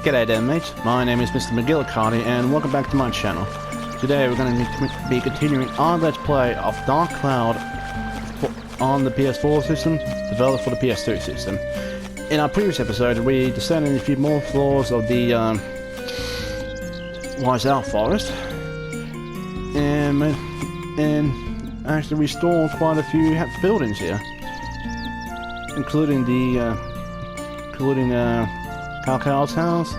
G'day there mates, my name is Mr. Magilla-cutti and welcome back to my channel. Today we're going to be continuing our Let's Play of Dark Cloud on the PS4 system, developed for the PS2 system. In our previous episode we descended a few more floors of the Wise Owl Forest and actually restored quite a few buildings here, including Kalkal's house,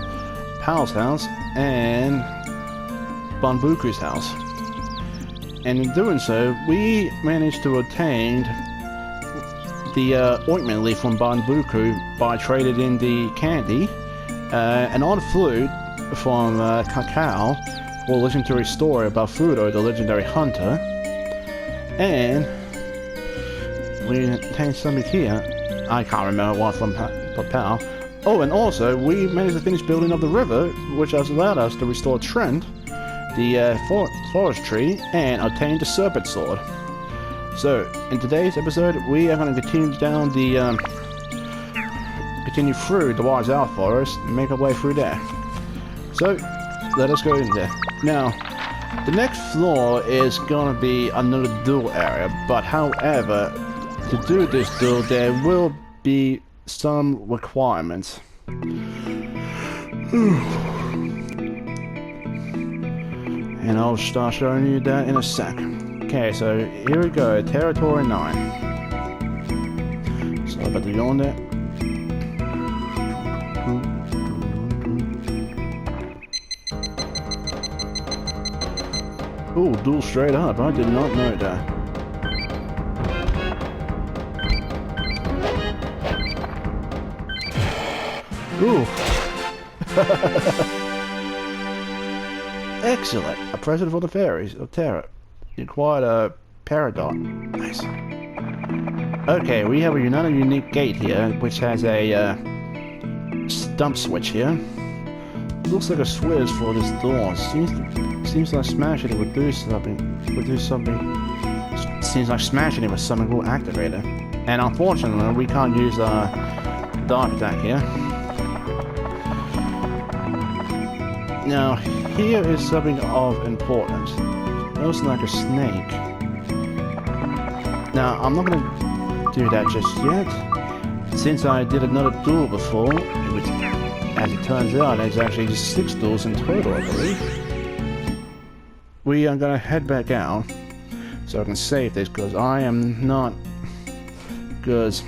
Pal's house, and Banbuku's house. And in doing so, we managed to obtain the ointment leaf from Banbuku by trading in the candy, an odd flute from Kakao for a legendary story about Fudo, the legendary hunter, and we obtained something here. I can't remember what from Pal. Oh, and also, we managed to finish building up the river, which has allowed us to restore Trent, the forest tree, and obtain the serpent sword. So, in today's episode, we are going to continue down the, continue through the Wise Owl Forest, and make our way through there. So, let us go in there. Now, the next floor is going to be another duel area, but however, to do this duel, there will be some requirements. And I'll start showing you that in a sec. Okay, so here we go, Territory 9. Sorry about the yawn there. Ooh, duel straight up, I did not know that. Ooh. Excellent. A present for the fairies of Terra. You acquired a Peridot. Nice. Okay, we have another unique gate here, which has a stump switch here. Looks like a switch for this door. Seems like smashing it would do something. Seems like smashing it with something will activate it. And unfortunately, we can't use dark attack here. Now, here is something of importance. Looks like a snake. Now, I'm not gonna do that just yet, since I did another duel before, which, as it turns out, there's actually just 6 duels in total, I believe. We are gonna head back out, so I can save this, because I'm not gonna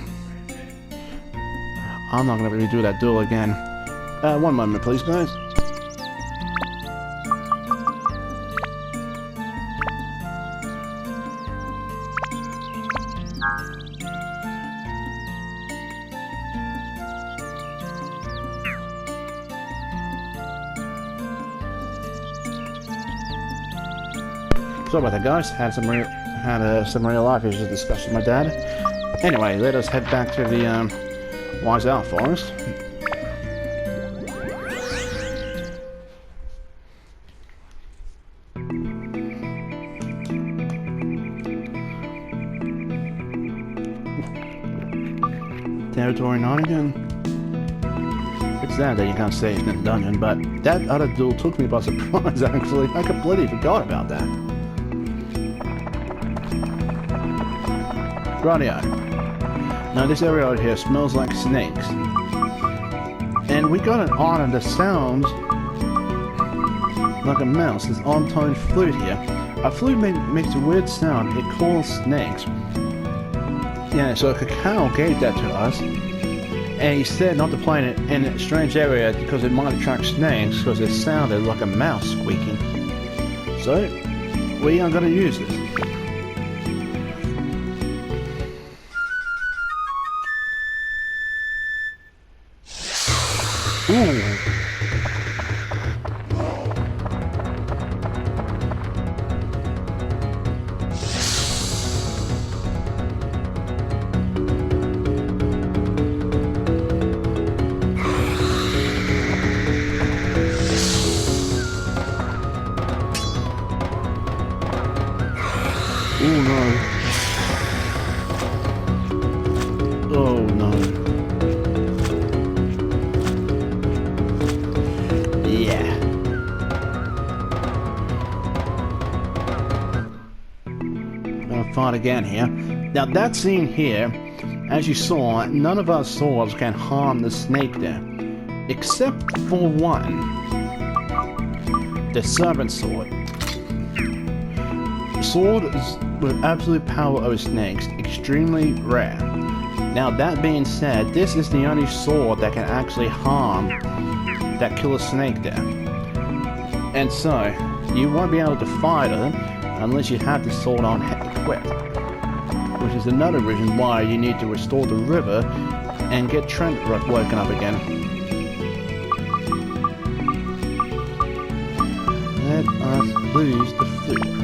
redo that duel again. One moment, please, guys. Sorry about that, guys. Had some real life issues to discuss with my dad. Anyway, let us head back to the Wise Owl Forest. Territory 9 again. It's sad that you can't save in the dungeon, but that other duel took me by surprise, actually. I completely forgot about that. Rightio. Now this area out here smells like snakes. And we got an item that sounds like a mouse. This on-toned flute here. A flute makes a weird sound. It calls snakes. Yeah, so Kakao gave that to us. And he said not to play it in a strange area because it might attract snakes because it sounded like a mouse squeaking. So, we are going to use this. Ooh. Oh no. Oh no. start again here. Now that scene here, as you saw, none of our swords can harm the snake there. Except for one. The serpent sword. The sword is with absolute power over snakes, extremely rare. Now that being said, this is the only sword that can actually harm that killer snake there. And so, you won't be able to fight it unless you have the sword on equipped. Which is another reason why you need to restore the river and get Trent woken up again. Let us lose the flute.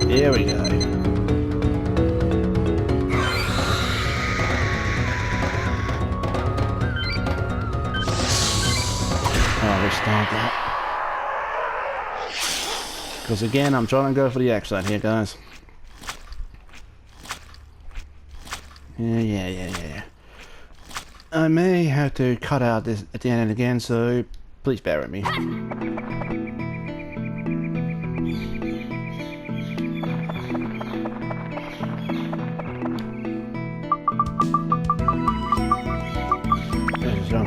There we go. I'll restart that. Because again, I'm trying to go for the exit here, guys. Yeah. I may have to cut out this at the end again, so please bear with me.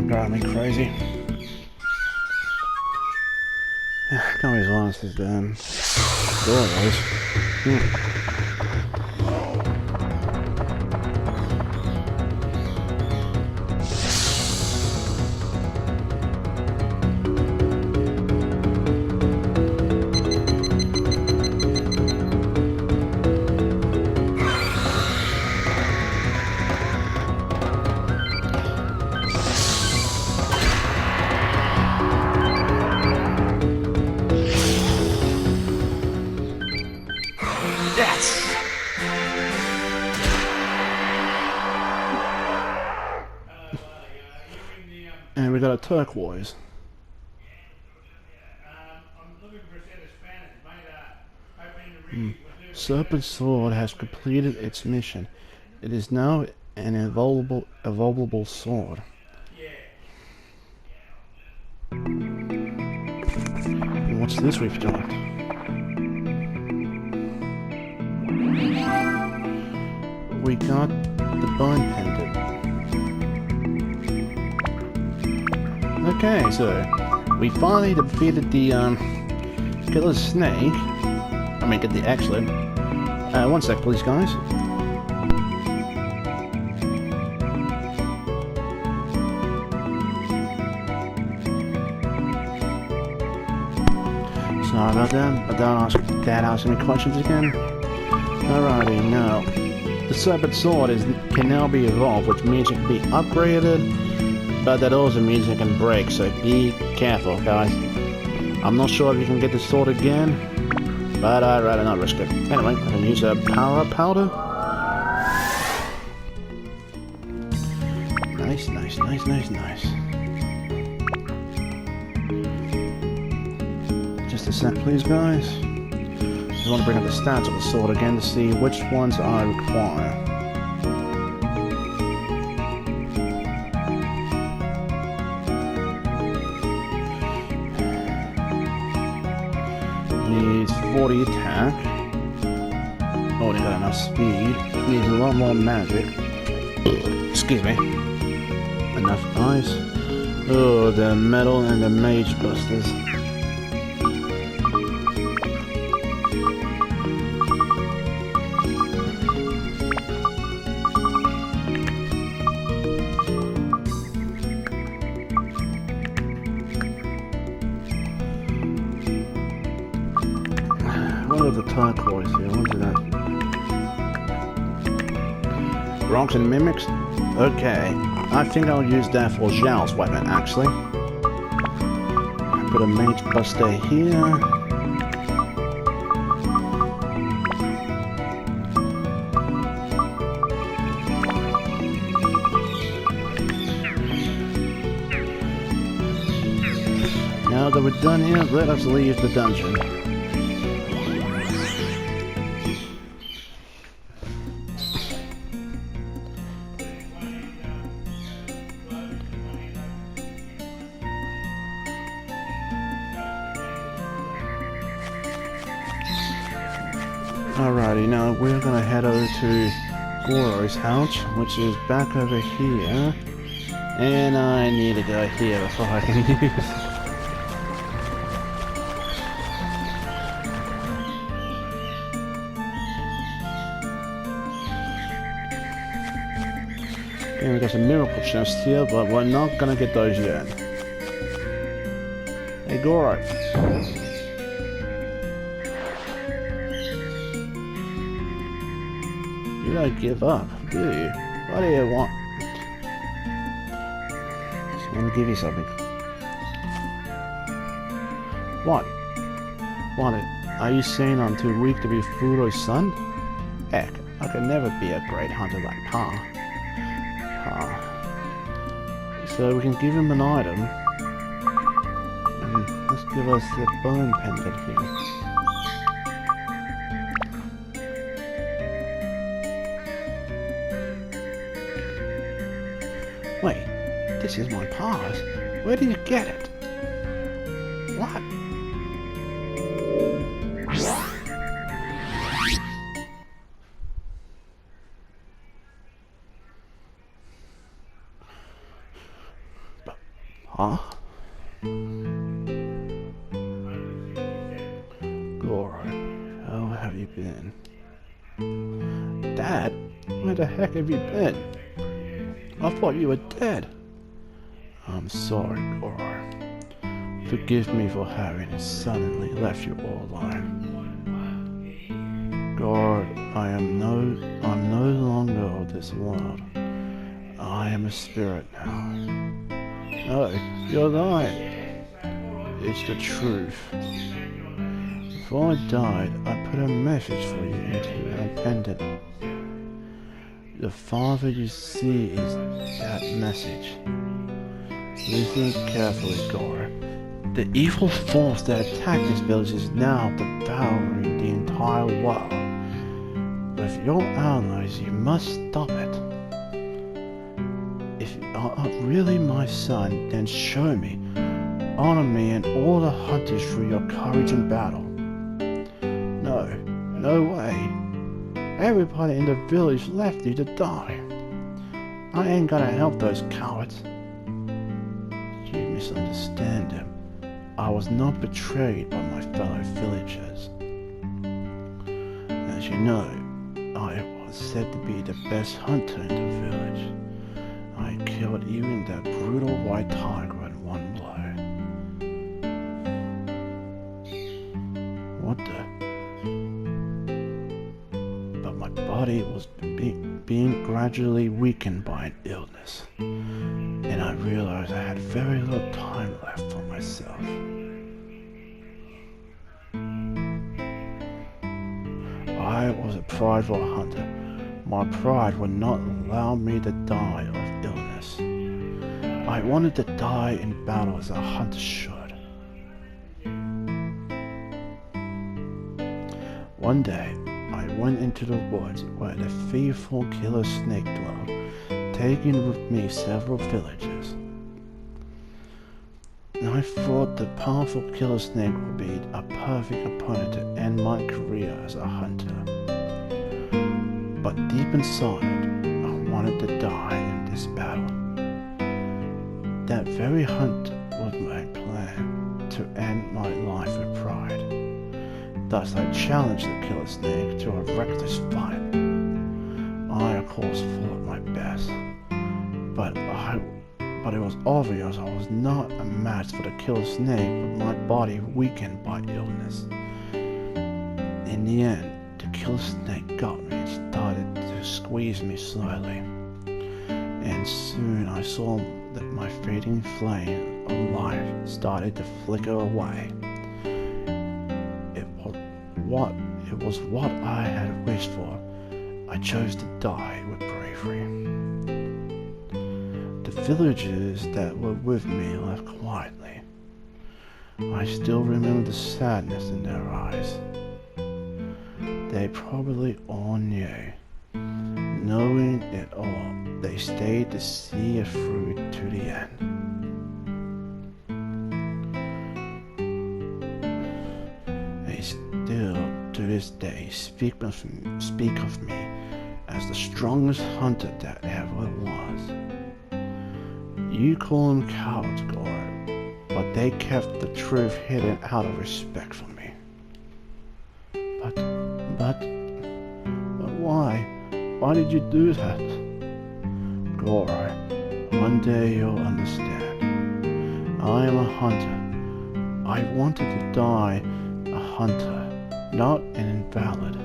Drive me crazy. Can't be as honest as door was. And we got a turquoise. Serpent Sword has completed its mission. It is now an evolvable sword. And what's this we've got? We got the bone pendant. Okay, so we finally defeated the killer snake. I mean, get the excellent. One sec, please, guys. Sorry about that, but don't ask Dad any questions again. Alrighty, now the serpent sword can now be evolved, which means it can be upgraded. But that also means it can break, so be careful, guys. I'm not sure if you can get the sword again, but I'd rather not risk it. Anyway, I can use a power powder. Nice. Just a sec, please, guys. Just want to bring up the stats of the sword again to see which ones I require. Needs 40 attack. Already got enough speed. Needs a lot more magic. Excuse me. Enough ice. Oh, the metal and the mage busters. What are the turquoise here? What is that? Rocks and mimics? Okay. I think I'll use that for Zhao's weapon, actually. Put a mage buster here. No, now that we're done here, let us leave the dungeon. Alrighty, now we're gonna head over to Goro's house, which is back over here. And I need to go here before I can use it. And we got some miracle chests here, but we're not gonna get those yet. Hey Goro. You don't give up, do you? What do you want? Just want to give you something. What? What? Are you saying I'm too weak to be Furo's son? Heck, I could never be a great hunter like Pa. So we can give him an item. Let's give us the bone pendant here. Wait, this is my pass. Where did you get it? What? Huh? Goro, how have you been? Dad, where the heck have you been? I thought you were dead. I'm sorry, Goro. Forgive me for having suddenly left you all alone. Goro, I'm no longer of this world. I am a spirit now. No, you're lying. It's the truth. Before I died, I put a message for you into a pendant. The father you see is that message. Listen carefully, Goro. The evil force that attacked this village is now devouring the entire world. With your allies, you must stop it. If you are really my son, then show me. Honor me and all the hunters for your courage in battle. No way. Everybody in the village left you to die. I ain't gonna help those cowards. You misunderstand them. I was not betrayed by my fellow villagers. As you know, I was said to be the best hunter in the village. I killed even that brutal white tiger in one blow. What the? But my body was being gradually weakened by an illness, and I realized I had very little time left for myself. I was a prideful hunter. My pride would not allow me to die of illness. I wanted to die in battle as a hunter should. One day, I went into the woods where the fearful killer snake dwelled, taking with me several villagers. I thought the powerful killer snake would be a perfect opponent to end my career as a hunter. But deep inside, I wanted to die in this battle. That very hunt was my plan, to end my life with pride. Thus I challenged the killer snake to a reckless fight. I, of course, fought my best, but it was obvious I was not a match for the killer snake with my body weakened by illness. In the end, the killer snake got me and started to squeeze me slowly. And soon I saw that my fading flame of life started to flicker away. It was what I had wished for. I chose to die with bravery. The villagers that were with me left quietly. I still remember the sadness in their eyes. They probably all knew. Knowing it all, they stayed to see it through to the end. They still, to this day, speak of me as the strongest hunter that ever was. You call them cowards, Goro, but they kept the truth hidden out of respect for me. But why? Why did you do that? Goro, one day you'll understand. I am a hunter. I wanted to die a hunter, not an invalid.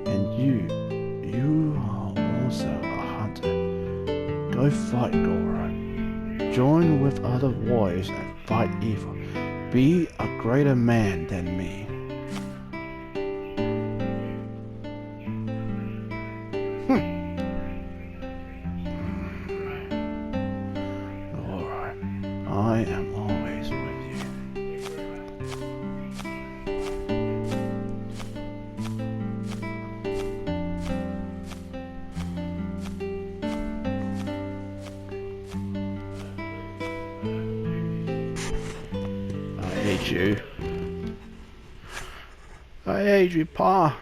And you are also a hunter. Go fight, Goro. Join with other warriors and fight evil. Be a greater man than me. Alright, I am always with you. I hate you. I hate you, Pa.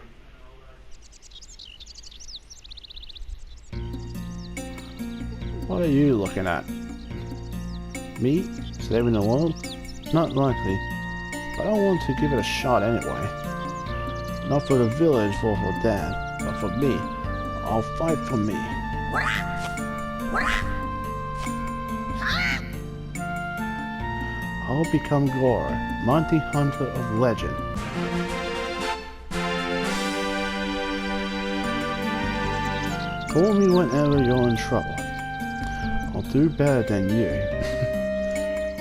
What are you looking at? Me? Saving the world? Not likely. But I want to give it a shot anyway. Not for the village or for Dad, but for me. I'll fight for me. I'll become Goro, Monty Hunter of legend. Call me whenever you're in trouble. I'll do better than you.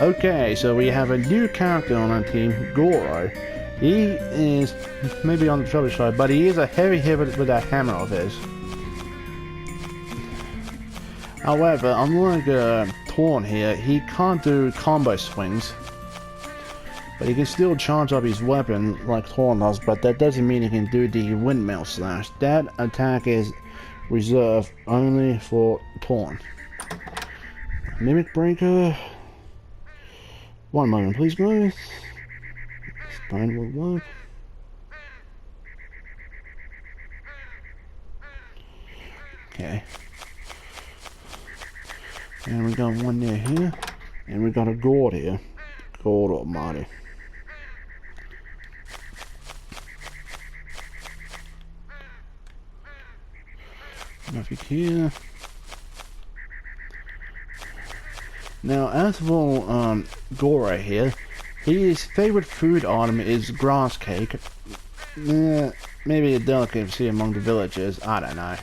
Okay, so we have a new character on our team, Goro. He is maybe on the trouble side, but he is a heavy hitter with that hammer of his. However, unlike Torn here, he can't do combo swings. But he can still charge up his weapon like Torn does, but that doesn't mean he can do the windmill slash. That attack is reserved only for Torn. Mimic Breaker. One moment, please, guys. Spine will work. Okay. And we got one there here. And we got a gourd here. God almighty. Nothing here. Now, as for Goro here, his favorite food item is grass cake. Maybe a delicacy among the villagers, I don't know.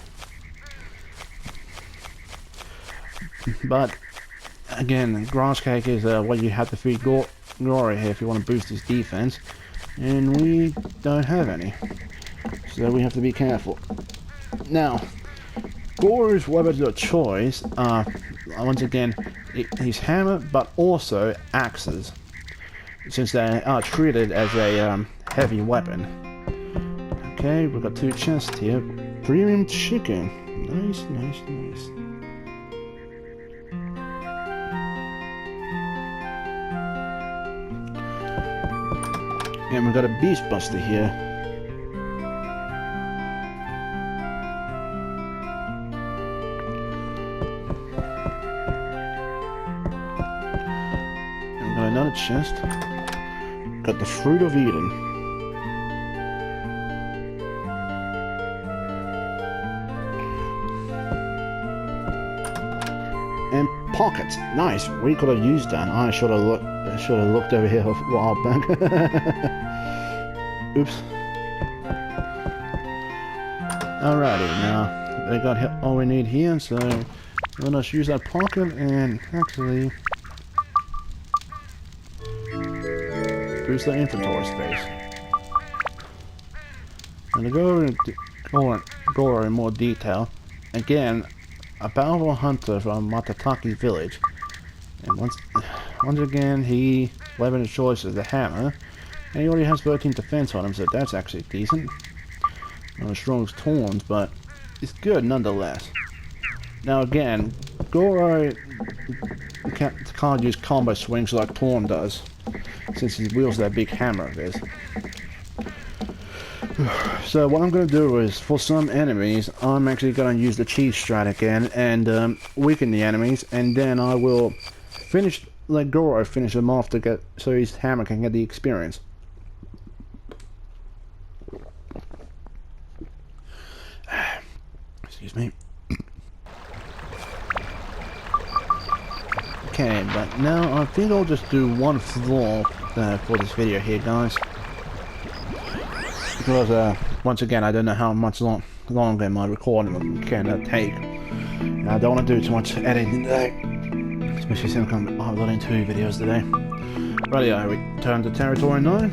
But again, grass cake is what you have to feed Goro here if you want to boost his defense, and we don't have any, so we have to be careful. Now, Goro's weapons of choice are, once again, his hammer, but also axes, since they are treated as a heavy weapon. Okay, we've got two chests here. Premium chicken. Nice, nice, nice. And we've got a beast buster here. Another chest. Got the fruit of Eden. And pockets. Nice. We could have used that. I should have looked over here a while back. Oops. Alrighty, now they got all we need here, so let us use that pocket and actually boost the inventory space. And to go over Goro in more detail, again, a powerful hunter from Matataki village. And once again, weapon of choice is the hammer. And he already has 13 defense on him, so that's actually decent. Not as strong as Torn's, but it's good nonetheless. Now again, Goro can't use combo swings like Torn does, since he wields that big hammer of his. So what I'm going to do is, for some enemies, I'm actually going to use the cheese strat again and weaken the enemies, and then I will let Goro finish them off so his hammer can get the experience. Excuse me. Okay, but now I think I'll just do one floor for this video here, guys. Because, once again, I don't know how much longer my recording can take. And I don't want to do too much editing today. Especially since I'm uploading 2 videos today. Right, I return to Territory 9.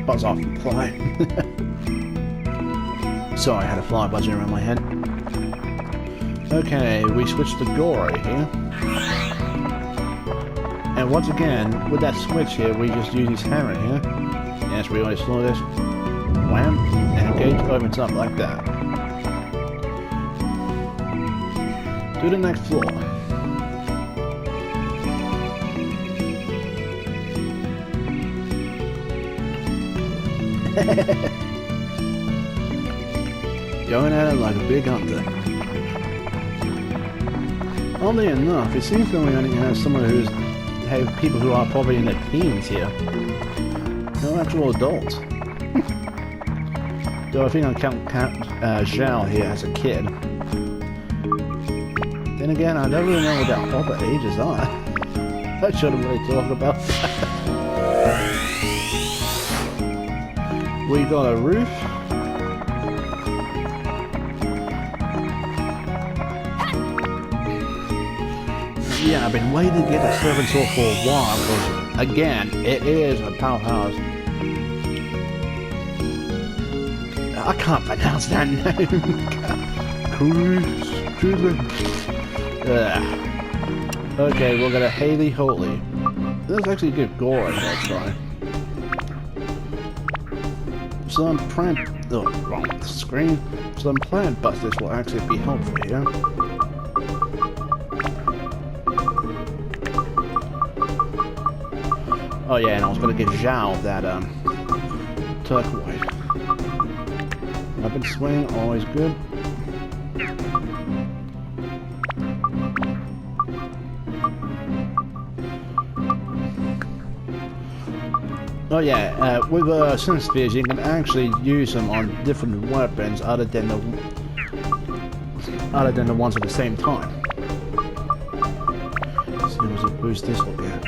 Buzz off, fly. Sorry, I had a fly buzzing around my head. Okay, we switch to Goro here. And once again, with that switch here, we just use his hammer here. Yes, we already saw this. Wham! And the gate opens up like that. To the next floor. Going at it like a big hunter. Oddly enough, it seems that we only have people who are probably in their teens here. No actual adults. Though I think I count Zhao here as a kid. Then again, I don't really know what their proper ages are. I shouldn't really talk about that. We got a roof. Yeah, I've been waiting to get the servant sword for a while, because, again, it is a powerhouse. I can't pronounce that name. Okay, we'll get a Haley Holy. This is actually a good gore, I'll try. Some wrong screen. Some plant busters will actually be helpful here. Oh yeah, and I was gonna give Zhao that turquoise. Weapon swing, always good. Oh yeah, with Sin Spears you can actually use them on different weapons other than the ones at the same time. Let's see what boost this will get.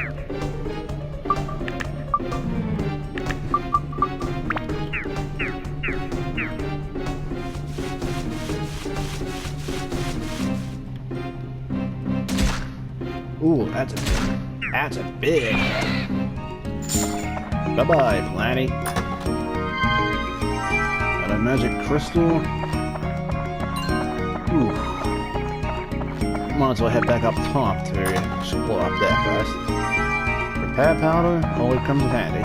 Ooh, that's a big. Bye-bye, Planty. Got a magic crystal. Ooh. Might as well head back up top to explore up there first. Repair powder always comes in handy.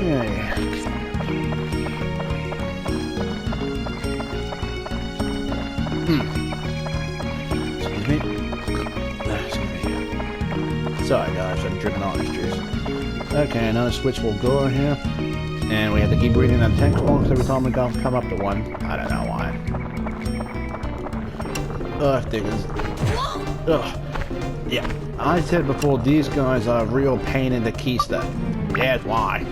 Okay. Sorry guys, I'm drinking orange juice. Okay, another switch will go here. And we have to keep reading that text box every time we come up to one. I don't know why. Ugh, diggers. Ugh. Yeah, I said before, these guys are a real pain in the keister. That's why.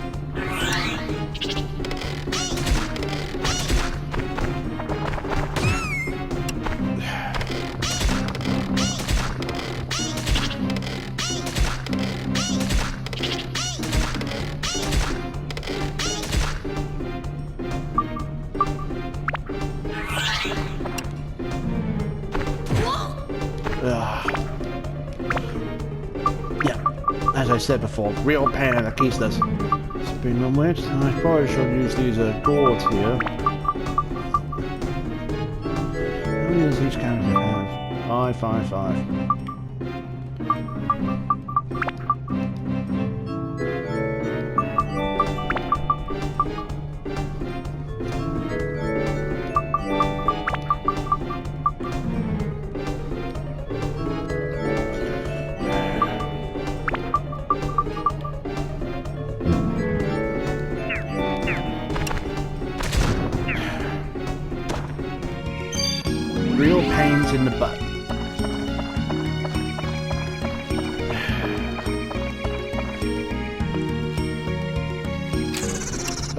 Yeah, as I said before, real pain in the keisters. Speaking of which, I probably should use these gourds here. How many does each character have? Fine, fine, fine. Real pains in the butt.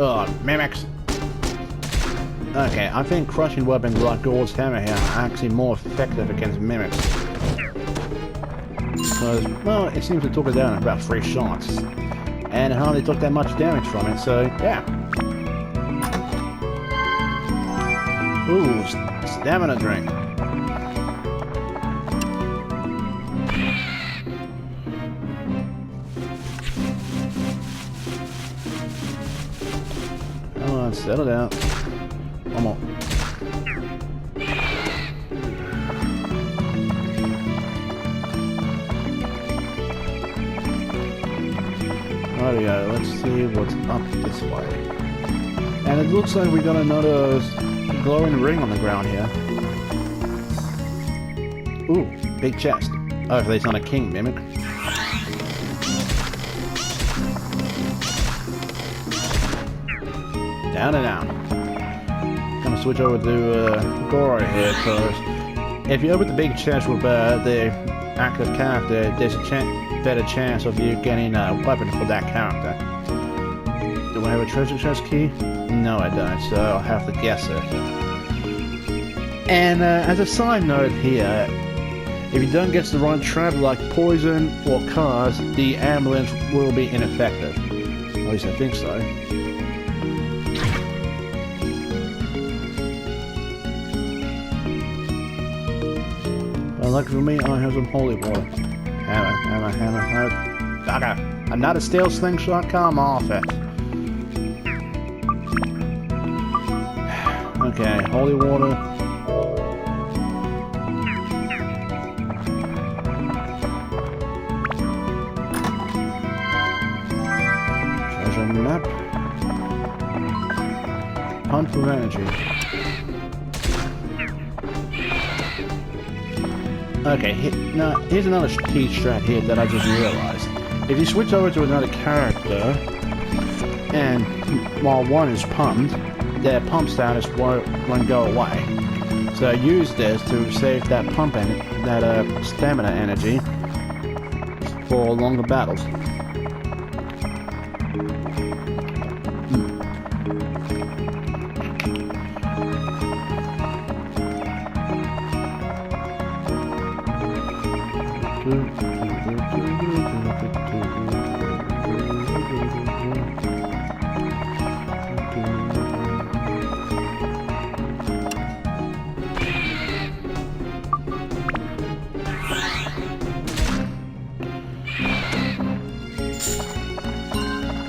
Oh, mimics. Okay, I think crushing weapons like Gord's hammer here are actually more effective against mimics. Because, well, it seems to took it down in about 3 shots. And it hardly took that much damage from it, so yeah. Ooh, stamina drink. Come on, settle down. One more. Rightio, let's see what's up this way. And it looks like we got another glowing ring on the ground here. Ooh, big chest. Hopefully it's not a king mimic. Down and down. Gonna switch over to Goro here, because if you open the big chest with the active character, there's a better chance of you getting a weapon for that character. Do I have a treasure chest key? No, I don't, so I'll have to guess it. And as a side note here, if you don't get the right trap like poison or cars, the ambulance will be ineffective. At least I think so. But lucky for me, I have some holy water. Hammer, hammer, hammer, hammer. Bugger! Another steel slingshot? Come off it. Okay, holy water. Treasure map. Hunt for energy. Okay, now here's another key strat here that I just realized. If you switch over to another character, and while one is pumped, their pump status won't go away. So use this to save that stamina energy for longer battles.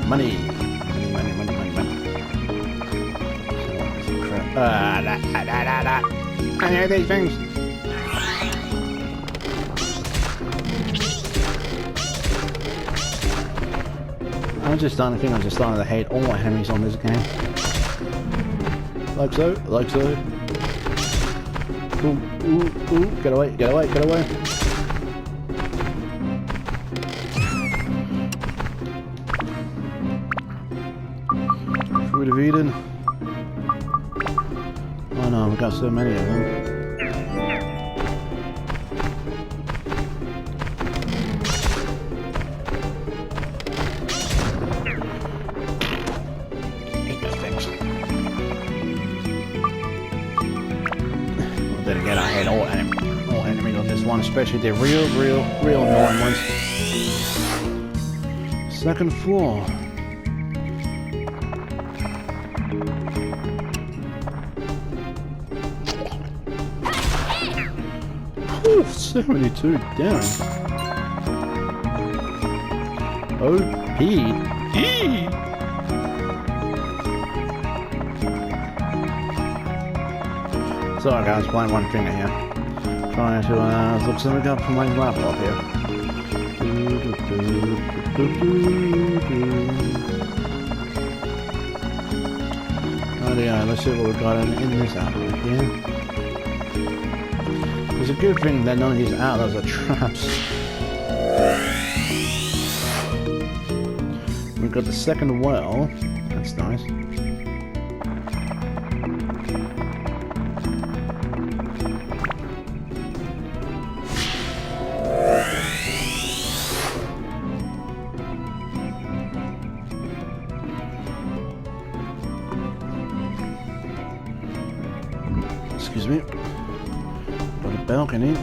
Money. Money, money, money, money, money. Some crap. I know these things. I'm just starting to hate all my enemies on this game. Like so, like so. Ooh, ooh, ooh, get away, get away, get away. Fruit of Eden. Oh no, we've got so many of them. Then again, I hate all enemies on this one, especially the real annoying ones. Second floor. Ooh, 72 down. OP. Sorry guys, playing one finger here. Trying to look something up from my laptop here. Oh yeah, let's see what we've got in this outlet here. It's a good thing that none of these outlets are traps. We've got the second well. That's nice. Excuse me. Got a balcony.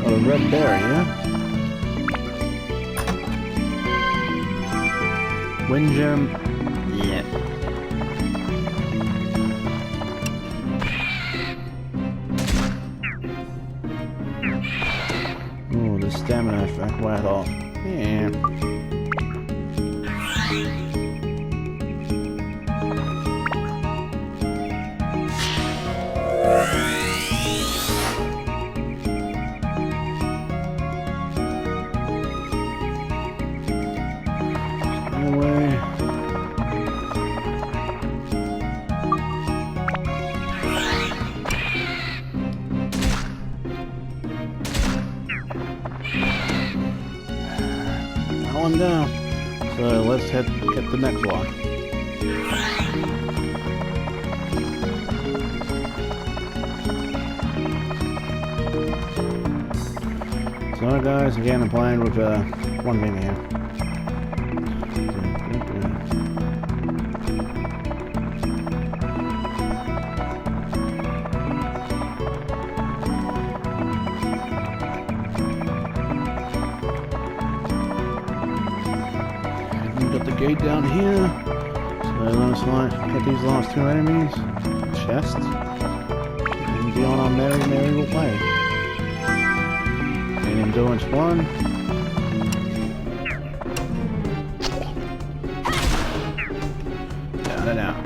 Got a red berry, yeah? Wind gem. Yeah. Oh, the stamina effect. What I thought. Yeah. One down. So let's get the next one. So guys, again I'm playing with one thing here. Gate down here. So let's get these last two enemies. Chest. And be on our merry way. And endurance 1. Down and out.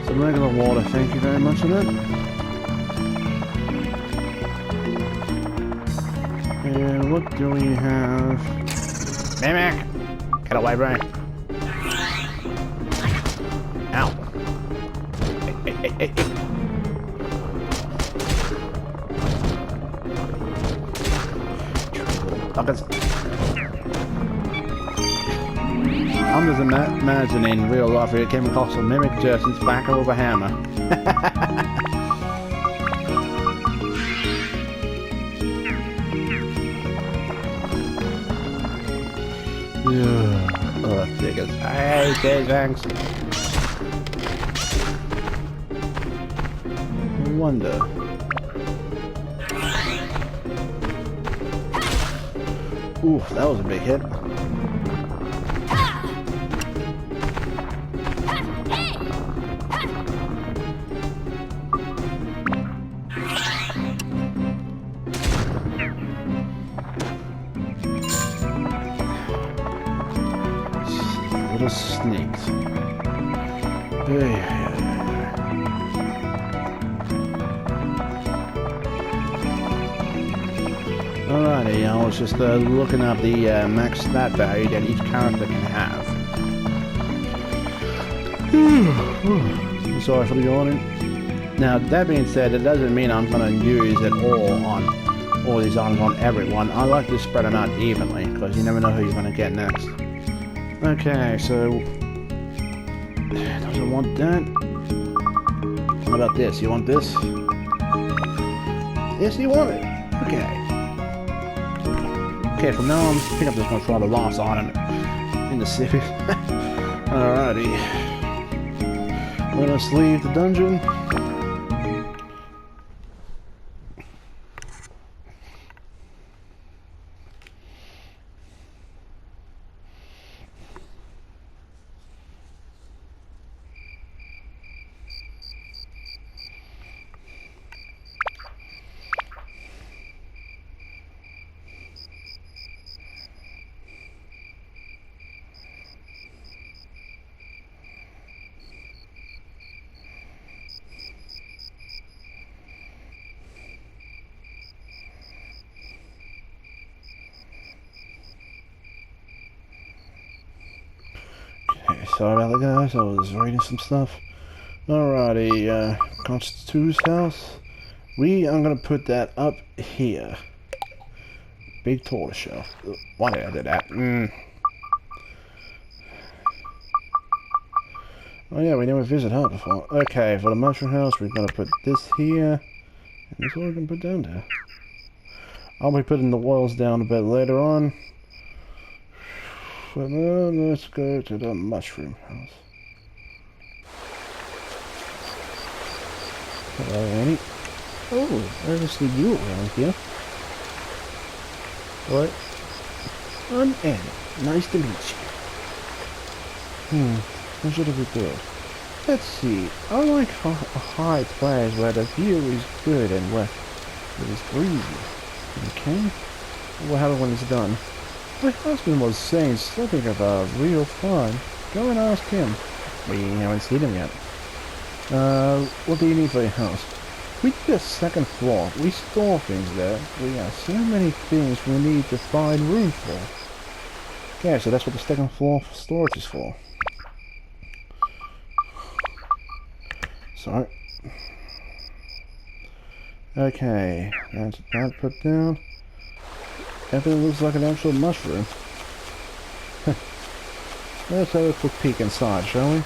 Some regular water, thank you very much for that. And what do we have? Mimic! Get away, bro. Ow. Hey. Fuckers. I'm just imagining in real life it came across a mimic Justin's back with a hammer. Oh, figures. Hey, thanks. Wonder. Oof, that was a big hit. Little snakes. Alrighty, I was just looking up the max stat value that each character can have. Sorry for the yawning. Now, that being said, it doesn't mean I'm going to use it all on all these items on everyone. I like to spread them out evenly, because you never know who you're going to get next. Okay, so doesn't want that. What about this? You want this? Yes, you want it. Okay. Okay, from now on, I think I'm just going to try the last item in the city. Alrighty. Let us leave the dungeon. Okay, sorry about that, guys. I was reading some stuff. Alrighty, Constitu's house. I'm gonna put that up here. Big tortoise shell. Why did I do that? Oh yeah, we never visited her before. Okay, for the mushroom house, we're gonna put this here. And that's all we can put down there. I'll be putting the walls down a bit later on. But let's go to the mushroom house. Hello, Annie. Oh, I never see you around here. What? I'm Annie. Nice to meet you. What should we do? Let's see. I like a high place where the view is good and where it is breezy. Okay? What happens when it's done? My husband was saying something about real fun. Go and ask him. We haven't seen him yet. What do you need for your house? We need a second floor. We store things there. We have so many things we need to find room for. Okay, so that's what the second floor storage is for. Sorry. Okay, that's that put down. Everything looks like an actual mushroom. Let's have a quick peek inside, shall we?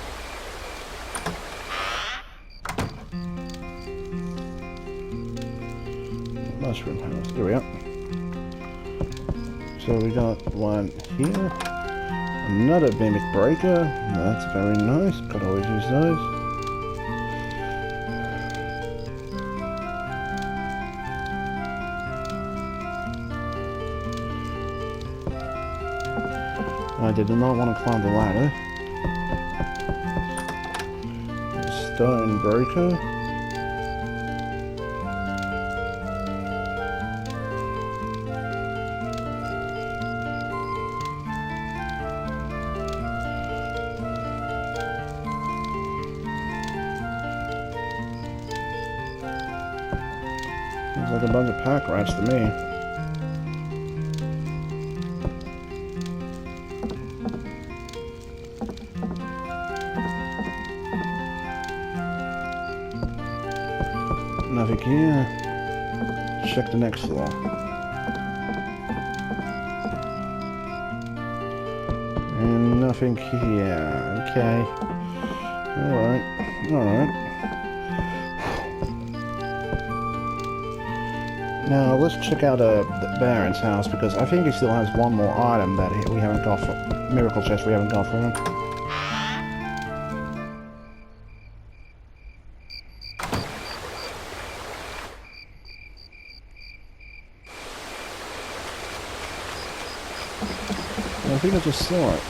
Mushroom house. Here we are. So we got one here. Another mimic breaker. That's very nice. Could always use those. I did not want to climb the ladder. Stone breaker. Looks like a bunch of pack rats to me. Nothing here. Check the next floor. And nothing here. Okay. Alright. Alright. Now let's check out the Baron's house because I think he still has one more item that we haven't got for miracle chest we haven't got for him. I think I just saw it.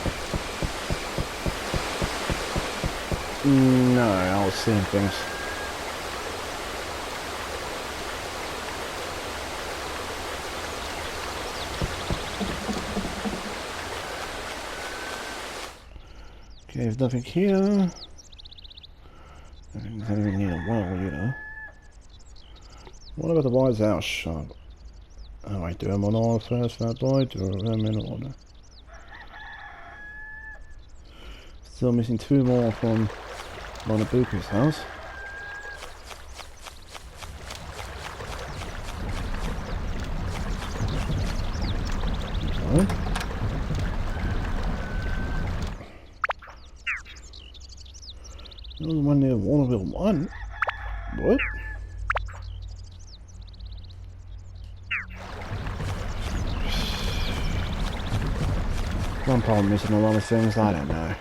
No, I was seeing things. Okay, there's nothing here. I don't even need a well, you know. What about the wise house shop? Oh, wait, do them on order first, fat boy. Do them in order. Still missing two more from Monobuku's house. Okay. There was one near Warnerville 1. What? I'm probably missing a lot of things, I don't know.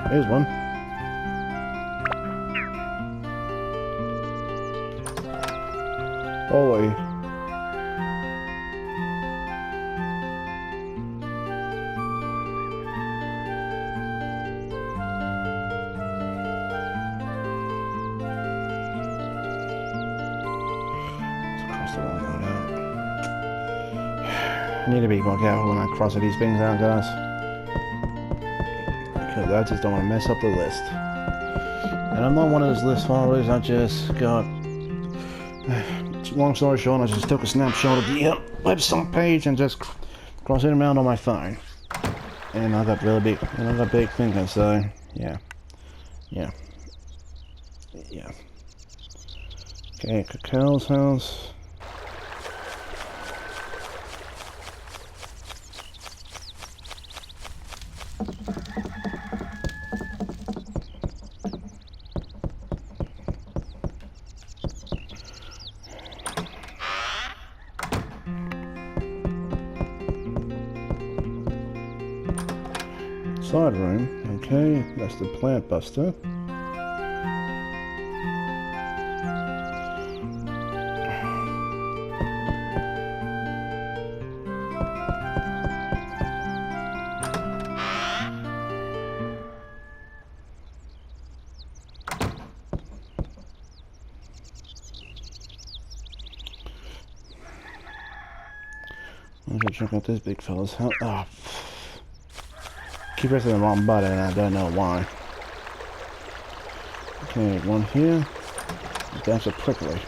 Here's one. Holy. Let's cross the wrong one out. I need to be more careful when I cross these things out, guys. Because I just don't want to mess up the list. And I'm not one of those list followers, I just got... Long story short, I just took a snapshot of the website page and just crossed it around on my phone. And I got really big, and I got big thinking, so, yeah. Yeah. Yeah. Okay, Cacao's house. Side room, okay, that's the plant buster. Let's check out this big fella's house. Oh, keep pressing the wrong button and I don't know why. Okay, one here. That's a prickly.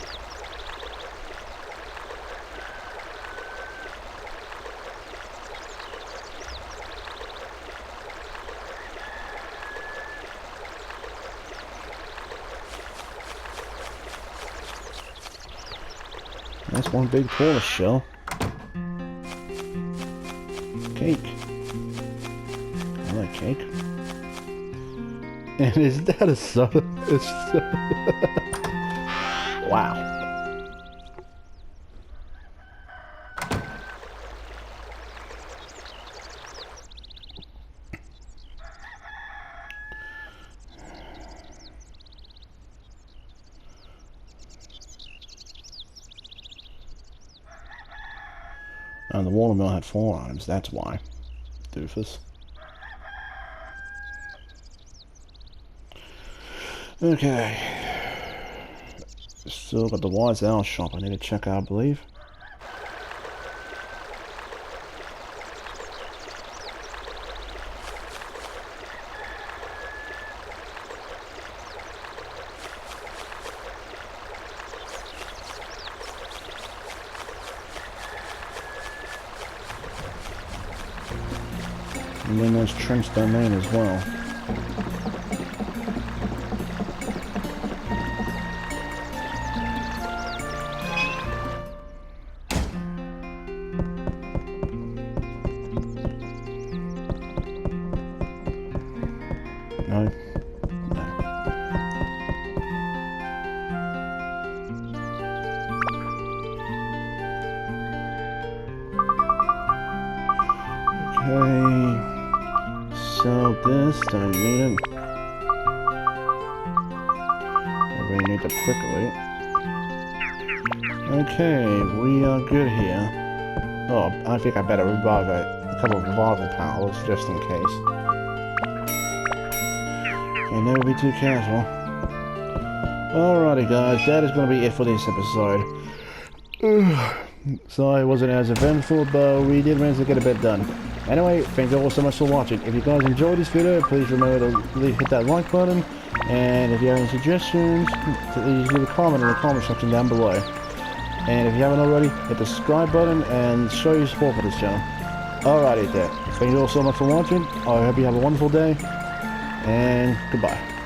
That's one big tortoise shell. Cake. I like cake. And is that a soda? Wow. And the watermill had 4 arms, that's why. Doofus. Okay. Still got the Wise Owl shop I need to check out, I believe. And then there's Trench Domain as well. No. No. Okay. So this, don't need it. I really need to prickle it. Okay, we are good here. Oh, I think I better revive a couple of revival powers just in case. Okay, never be too careful. Alrighty guys, that is going to be it for this episode. Sorry it wasn't as eventful, but we did manage to get a bit done. Anyway, thank you all so much for watching. If you guys enjoyed this video, please remember to hit that like button. And if you have any suggestions, please leave a comment in the comment section down below. And if you haven't already, hit the subscribe button and show your support for this channel. Alrighty then. Thank you all so much for watching. I hope you have a wonderful day. And goodbye.